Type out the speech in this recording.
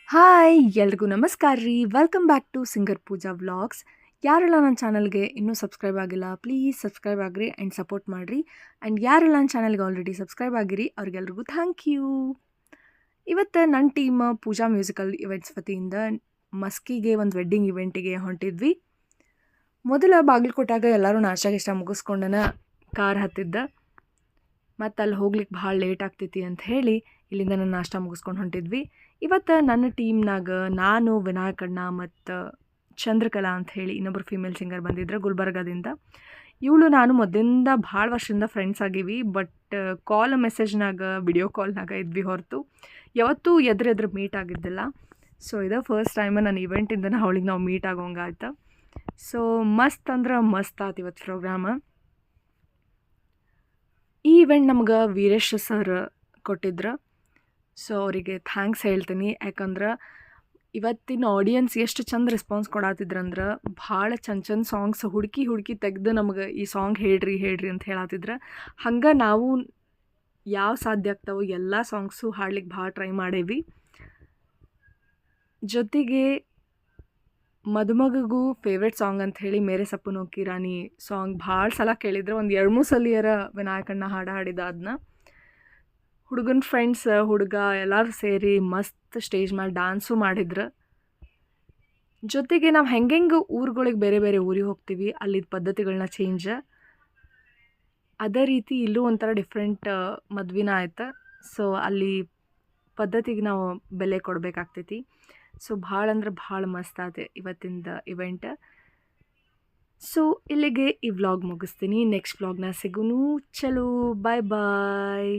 Hi ಎಲ್ರಿಗೂ ನಮಸ್ಕಾರ ರೀ. Welcome back to singer Pooja vlogs. ಯಾರೆಲ್ಲ ನನ್ನ ಚಾನಲ್ಗೆ ಇನ್ನೂ ಸಬ್ಸ್ಕ್ರೈಬ್ ಆಗಿಲ್ಲ ಪ್ಲೀಸ್ ಸಬ್ಸ್ಕ್ರೈಬ್ ಆಗಿರಿ ಆ್ಯಂಡ್ ಸಪೋರ್ಟ್ ಮಾಡಿರಿ. ಆ್ಯಂಡ್ ಯಾರೆಲ್ಲ ನನ್ನ ಚಾನಲ್ಗೆ ಆಲ್ರೆಡಿ ಸಬ್ಸ್ಕ್ರೈಬ್ ಆಗಿರಿ ಅವ್ರಿಗೆಲ್ರಿಗೂ ಥ್ಯಾಂಕ್ ಯು. ಇವತ್ತು ನನ್ನ ಟೀಮ್ ಪೂಜಾ ಮ್ಯೂಸಿಕಲ್ ಇವೆಂಟ್ಸ್ ವತಿಯಿಂದ ಮಸ್ಕಿಗೆ ಒಂದು ವೆಡ್ಡಿಂಗ್ ಇವೆಂಟಿಗೆ ಹೊಂಟಿದ್ವಿ. ಮೊದಲ ಬಾಗಲಕೋಟಾಗ ಎಲ್ಲರೂ ನಾಷ್ಟ ಮುಗಿಸ್ಕೊಂಡನ ಕಾರ್ ಹತ್ತಿದ್ದ. ಮತ್ತು ಅಲ್ಲಿ ಹೋಗ್ಲಿಕ್ಕೆ ಭಾಳ ಲೇಟ್ ಆಗ್ತೈತಿ ಅಂತ ಹೇಳಿ ಇಲ್ಲಿಂದ ನಾನು ನಾಷ್ಟ ಮುಗಿಸ್ಕೊಂಡು ಹೊಂಟಿದ್ವಿ. ಇವತ್ತು ನನ್ನ ಟೀಮ್ನಾಗ ನಾನು, ವಿನಾಯಕಣ್ಣ ಮತ್ತು ಚಂದ್ರಕಲಾ ಅಂತ ಹೇಳಿ ಇನ್ನೊಬ್ಬರು ಫೀಮೇಲ್ ಸಿಂಗರ್ ಬಂದಿದ್ರು ಗುಲ್ಬರ್ಗಾದಿಂದ. ಇವಳು ನಾನು ಮೊದಲಿಂದ ಭಾಳ ವರ್ಷದಿಂದ ಫ್ರೆಂಡ್ಸ್ ಆಗೀವಿ. ಬಟ್ ಕಾಲ್ ಮೆಸೇಜ್ನಾಗ ವಿಡಿಯೋ ಕಾಲ್ನಾಗ ಇದ್ವಿ ಹೊರತು ಯಾವತ್ತೂ ಎದುರು ಮೀಟ್ ಆಗಿದ್ದಿಲ್ಲ. ಸೊ ಇದು ಫಸ್ಟ್ ಟೈಮ್ ನನ್ನ ಇವೆಂಟಿಂದ ಅವಳಿಗೆ ನಾವು ಮೀಟ್ ಆಗೋಂಗಾಯ್ತು. ಸೊ ಮಸ್ತ್ ಅಂದ್ರೆ ಮಸ್ತ್ ಆಯ್ತು ಇವತ್ತು ಪ್ರೋಗ್ರಾಮ. ಈ ಇವೆಂಟ್ ನಮ್ಗೆ ವೀರೇಶ್ ಸರ್ ಕೊಟ್ಟಿದ್ರು. ಸೊ ಅವರಿಗೆ ಥ್ಯಾಂಕ್ಸ್ ಹೇಳ್ತೀನಿ. ಯಾಕಂದ್ರೆ ಇವತ್ತಿನ ಆಡಿಯನ್ಸ್ ಎಷ್ಟು ಚಂದ ರೆಸ್ಪಾನ್ಸ್ ಕೊಡತ್ತಿದ್ರಂದ್ರೆ ಭಾಳ ಚಂದ ಸಾಂಗ್ಸ್ ಹುಡುಕಿ ತೆಗೆದು ನಮ್ಗೆ ಈ ಸಾಂಗ್ ಹೇಳ್ರಿ ಅಂತ ಹೇಳತ್ತಿದ್ರು. ಹಂಗೆ ನಾವು ಯಾವ ಸಾಧ್ಯ ಆಗ್ತಾವೋ ಎಲ್ಲ ಸಾಂಗ್ಸು ಹಾಡ್ಲಿಕ್ಕೆ ಭಾಳ ಟ್ರೈ ಮಾಡೇವಿ. ಜೊತೆಗೆ ಮದುಮಗಗೂ ಫೇವ್ರೆಟ್ ಸಾಂಗ್ ಅಂತ ಹೇಳಿ ಮೇರೆ ಸಪ್ಪನೋ ಕಿ ರಾಣಿ ಸಾಂಗ್ ಭಾಳ ಸಲ ಕೇಳಿದ್ರೆ ಒಂದು 2-3 ಸಲಿಯರ ವಿನಾಯಕಣ್ಣ ಹಾಡಿದ ಅದನ್ನ. ಹುಡುಗನ ಫ್ರೆಂಡ್ಸ್ ಹುಡುಗ ಎಲ್ಲರೂ ಸೇರಿ ಮಸ್ತ್ ಸ್ಟೇಜ್ ಮೇಲೆ ಡ್ಯಾನ್ಸು ಮಾಡಿದ್ರು. ಜೊತೆಗೆ ನಾವು ಹೆಂಗೆ ಊರುಗಳಿಗೆ ಬೇರೆ ಊರಿಗೆ ಹೋಗ್ತೀವಿ ಅಲ್ಲಿದ್ದ ಪದ್ಧತಿಗಳನ್ನ ಚೇಂಜ್, ಅದೇ ರೀತಿ ಇಲ್ಲೂ ಒಂಥರ ಡಿಫ್ರೆಂಟ್ ಮದ್ವಿನ ಆಯ್ತು. ಸೊ ಅಲ್ಲಿ ಪದ್ಧತಿಗೆ ನಾವು ಬೆಲೆ ಕೊಡಬೇಕಾಗ್ತೈತಿ. ಸೊ ಭಾಳ ಅಂದ್ರೆ ಭಾಳ ಮಸ್ತ್ ಆಯ್ತು ಇವತ್ತಿಂದ ಇವೆಂಟ್. ಸೊ ಇಲ್ಲಿಗೆ ಈ ವ್ಲಾಗ್ ಮುಗಿಸ್ತೀನಿ. ನೆಕ್ಸ್ಟ್ ವ್ಲಾಗ್ನ ಸಿಗೋನು. ಚಲೋ ಬಾಯ್ ಬಾಯ್.